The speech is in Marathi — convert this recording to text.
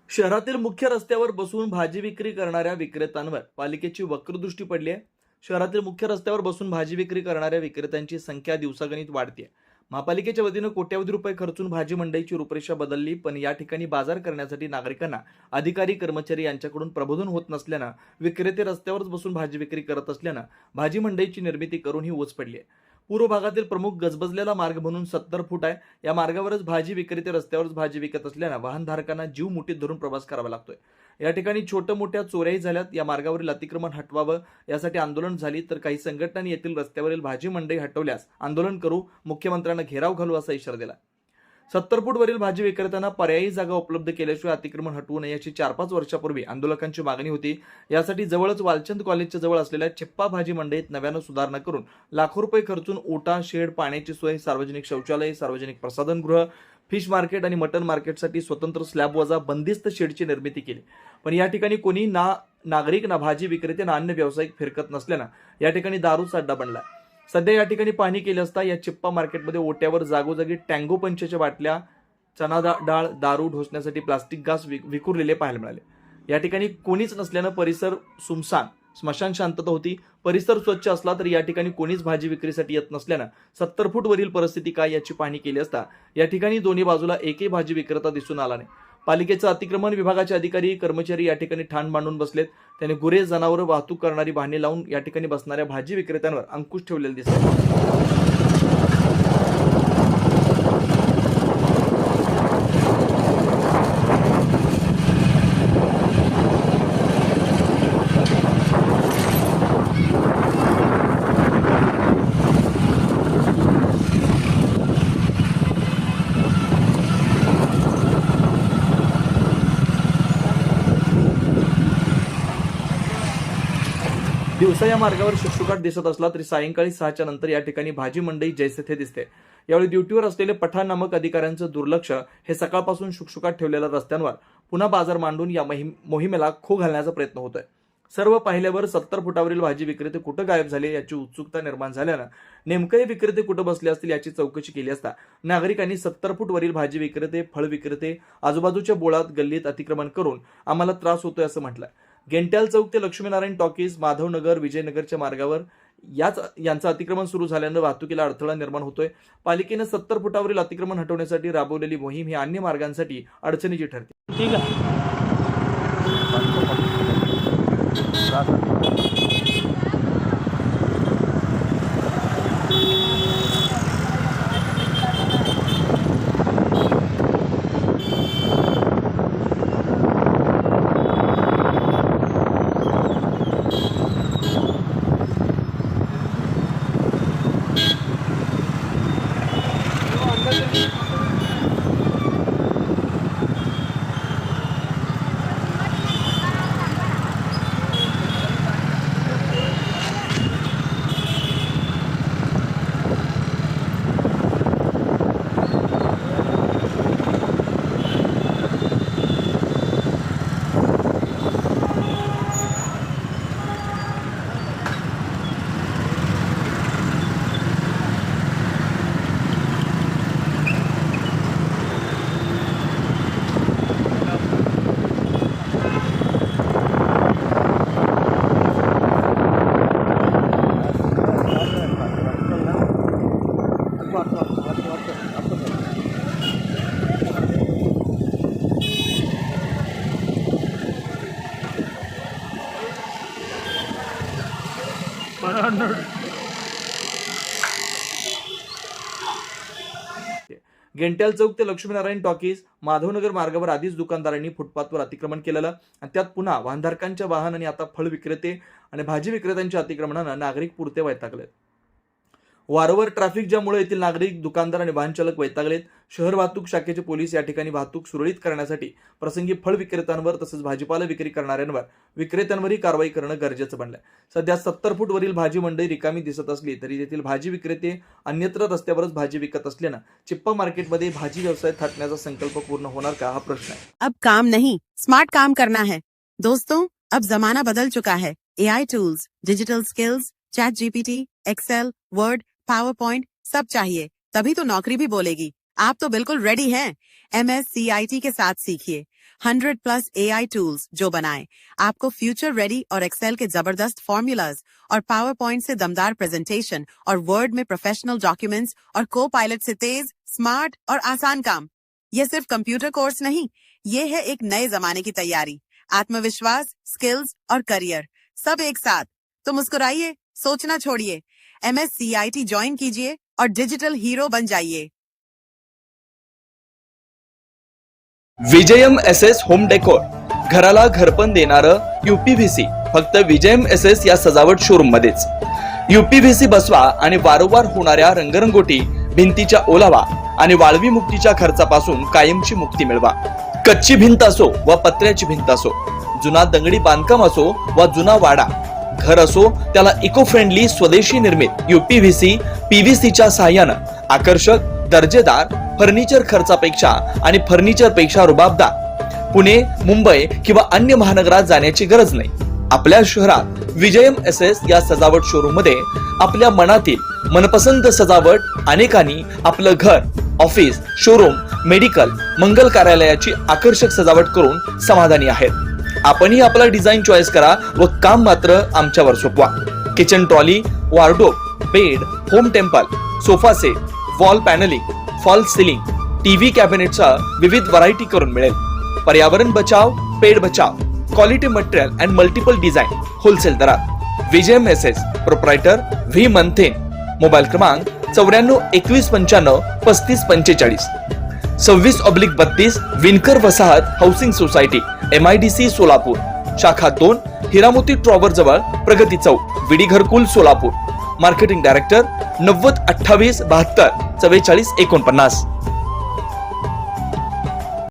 शहरातील मुख्य रस्त्यावर बसून भाजी विक्री करणाऱ्या विक्रेत्यांवर पालिकेची वक्रदृष्टी पडली आहे. शहरातील मुख्य रस्त्यावर बसून भाजी विक्री करणाऱ्या विक्रेत्यांची संख्या दिवसागणिक वाढते. महापालिकेच्या वतीनं कोट्यवधी रुपये खर्चून भाजी मंडईची रूपरेषा बदलली, पण या ठिकाणी बाजार करण्यासाठी नागरिकांना अधिकारी कर्मचारी यांच्याकडून प्रबोधन होत नसल्यानं विक्रेते रस्त्यावरच बसून भाजी विक्री करत असल्यानं भाजी मंडईची निर्मिती करून ही ओच पडली आहे. पूर्व भागातील प्रमुख गजबजलेला मार्ग म्हणून 70 फूट आहे. या मार्गावरच भाजी विक्रेते रस्त्यावरच भाजी विकत असल्यानं वाहनधारकांना जीव मुठीत धरून प्रवास करावा लागतोय. या ठिकाणी छोट्या मोठ्या चोऱ्याही झाल्यात. या मार्गावरील अतिक्रमण हटवावं यासाठी आंदोलन झाली, तर काही संघटनांनी येथील रस्त्यावरील भाजी मंडई हटवल्यास आंदोलन करू, मुख्यमंत्र्यांना घेराव घालू असा इशारा दिला. 70 फूट वरील भाजी विक्रेत्यांना पर्यायी जागा उपलब्ध केल्याशिवाय अतिक्रमण हटवू नये अशी 4-5 वर्षापूर्वी आंदोलकांची मागणी होती. यासाठी जवळच वालचंद कॉलेजच्या जवळ असलेल्या चिप्पा भाजी मंडईत नव्यानं सुधारणा करून लाखो रुपये खर्चून ओटा, शेड, पाण्याची सोय, सार्वजनिक शौचालय, सार्वजनिक प्रसाधनगृह, फिश मार्केट आणि मटन मार्केटसाठी स्वतंत्र स्लॅब वजा बंदिस्त शेडची निर्मिती केली. पण या ठिकाणी कोणी ना नागरिक ना भाजी विक्रेते ना अन्य व्यावसायिक फिरकत नसल्यानं या ठिकाणी दारूचा अड्डा बनला. सध्या या ठिकाणी पाहणी केली असता या चिप्पा मार्केटमध्ये ओट्यावर जागोजागी टँगो पंचच्या बाटल्या, चना डाळ, दारू ढोसण्यासाठी प्लास्टिक घास विखुरलेले पाहायला मिळाले. या ठिकाणी कोणीच नसल्यानं परिसर सुमसान, स्मशान शांतता होती. परिसर स्वच्छ असला तरी या ठिकाणी कोणीच भाजी विक्रीसाठी येत नसल्यानं 70 फूट वरील परिस्थिती काय याची पाहणी केली असता या ठिकाणी दोन्ही बाजूला एकही भाजी विक्रेता दिसून आला नाही. पालिकेचं अतिक्रमण विभागाचे अधिकारी कर्मचारी या ठिकाणी ठाण मांडून बसलेत. त्याने गुरे, जनावरं वाहतूक करणारी वाहने लावून या ठिकाणी बसणाऱ्या भाजी विक्रेत्यांवर अंकुश ठेवलेले दिसते. दिवसा या मार्गावर शुकशुकाट दिसत असला तरी सायंकाळी 6च्या नंतर या ठिकाणी भाजी मंडई जैसे थे दिसते. यावेळी ड्युटीवर असलेले पठाण नामक अधिकाऱ्यांचं दुर्लक्ष हे सकाळपासून शुकशुकाट ठेवलेल्या रस्त्यांवर पुन्हा बाजार मांडून या मोहिमेला खो घालण्याचा प्रयत्न होतोय. सर्व पाहिल्यावर 70 फुटावरील भाजी विक्रेते कुठं गायब झाले याची उत्सुकता निर्माण झाल्यानं नेमकं हे विक्रेते कुठं बसले असतील याची चौकशी केली असता नागरिकांनी 70 फूट वरील भाजी विक्रेते, फळ विक्रेते आजूबाजूच्या बोळात गल्लीत अतिक्रमण करून आम्हाला त्रास होतोय असं म्हटलंय. गेंट्याल चौक ते लक्ष्मीनारायण टॉकीज, माधवनगर, विजयनगरच्या मार्गावर यांचं अतिक्रमण सुरू झाल्यानं वाहतुकीला अडथळा निर्माण होतोय. पालिकेनं 70 फुटावरील अतिक्रमण हटवण्यासाठी राबवलेली मोहीम ही अन्य मार्गांसाठी अडचणीची ठरते. ठीक आहे. गेंट्याल चौक ते लक्ष्मीनारायण टॉकीज, माधवनगर मार्गावर आधीच दुकानदारांनी फुटपाथवर अतिक्रमण केलेलं आणि त्यात पुन्हा वाहनधारकांच्या वाहन आणि आता फळ विक्रेते आणि भाजी विक्रेत्यांच्या अतिक्रमणानं नागरिक पुरते वैतागलेत. वारंवार ट्रॅफिक जॅममुळे येथील नागरिक, दुकानदार आणि वाहन चालक वैतागलेत. शहर वाहतूक शाखेचे पोलीस या ठिकाणी वाहतूक सुरळीत करण्यासाठी प्रसंगी फळ विक्रेत्यांवर तसंच भाजीपाला विक्री करणाऱ्यांवर विक्रेत्यांवरही कारवाई करणं गरजेचं बनलंय. सध्या 70 फूट वरील भाजी मंडई रिकामी दिसत असली तरी येथील भाजी विक्रेते अन्यत्र रस्त्यावरच भाजी विकत असल्यानं चिप्पा मार्केटमध्ये भाजी व्यवसाय थाटण्याचा संकल्प पूर्ण होणार का हा प्रश्न आहे. अब काम नहीं, स्मार्ट काम करना है दोस्तों. अब जमाना बदल चुका है. AI tools, digital skills, ChatGPT, Excel, Word, PowerPoint सब चाहिए, तभी तो नौकरी भी बोलेगी. आप तो बिल्कुल रेडी हैं. MS CIT के साथ सीखिए 100+ AI टूल्स जो बनाए आपको फ्यूचर रेडी और एक्सेल के जबरदस्त फॉर्मूलाज और पावर पॉइंट से दमदार प्रेजेंटेशन और वर्ड में प्रोफेशनल डॉक्यूमेंट्स और को पायलट से तेज, स्मार्ट और आसान काम। ये सिर्फ कंप्यूटर कोर्स नहीं, ये है एक नए जमाने की तैयारी। आत्मविश्वास, स्किल्स और करियर सब एक साथ। तो मुस्कुराइए, सोचना छोड़िए, MSCIT ज्वाइन कीजिए और डिजिटल हीरो बन जाइए। विजयम SS होम डेकोर, घराला घरपण देणारं UPVC फक्त विजयम SS या सजावट शोरूम मध्येच। UPVC बसवा आणि वारंवार होणाऱ्या रंगरंगोटी, भिंतीच्या ओलावा आणि वाळवी मुक्तीच्या खर्चापासून कायमची मुक्ती मिळवा। कच्ची भिंत असो व पत्र्याची भिंत असो, जुना दगडी बांधकाम असो व जुना वाडा, घर असो त्याला इको फ्रेंडली स्वदेशी निर्मित UPVC PVC च्या सहाय्यानं आकर्षक, दर्जेदार फर्निचर खर्चापेक्षा आणि फर्निचर पेक्षा रुबाबदार पुणे, मुंबई किंवा अन्य महानगरात जाण्याची गरज नाही। आपल्या शहरात विजयम SS या सजावट शोरूम मध्ये आपल्या मनातील मनपसंत सजावट अनेकांनी आपलं घर, ऑफिस, शोरूम, मेडिकल, मंगल कार्यालयाची आकर्षक सजावट करून समाधानी आहेत। आपणही आपला डिझाईन चॉईस करा व काम मात्र आमच्यावर सोपवा। Kitchen trolley, wardrobe, bed, home temple, sofa set, wall panelling, fall ceiling, TV कॅबिनेटचा विविध व्हरायटी करून मिळेल। पर्यावरण बचाव, पेड़ बचाव, quality material and multiple design wholesale दरात। विजयम SS, प्रोप्रायटर V मंथेन, मोबाईल क्रमांक 94 21 95 35 45, 26/32 विनकर वसाहत हाऊसिंग सोसायटी, MIDC सोलापूर, शाखा 2, हिरामोती टॉवर जवळ, प्रगती चौक, विडी घरकुल सोलापूर। Marketing director 90 28 72 44 49।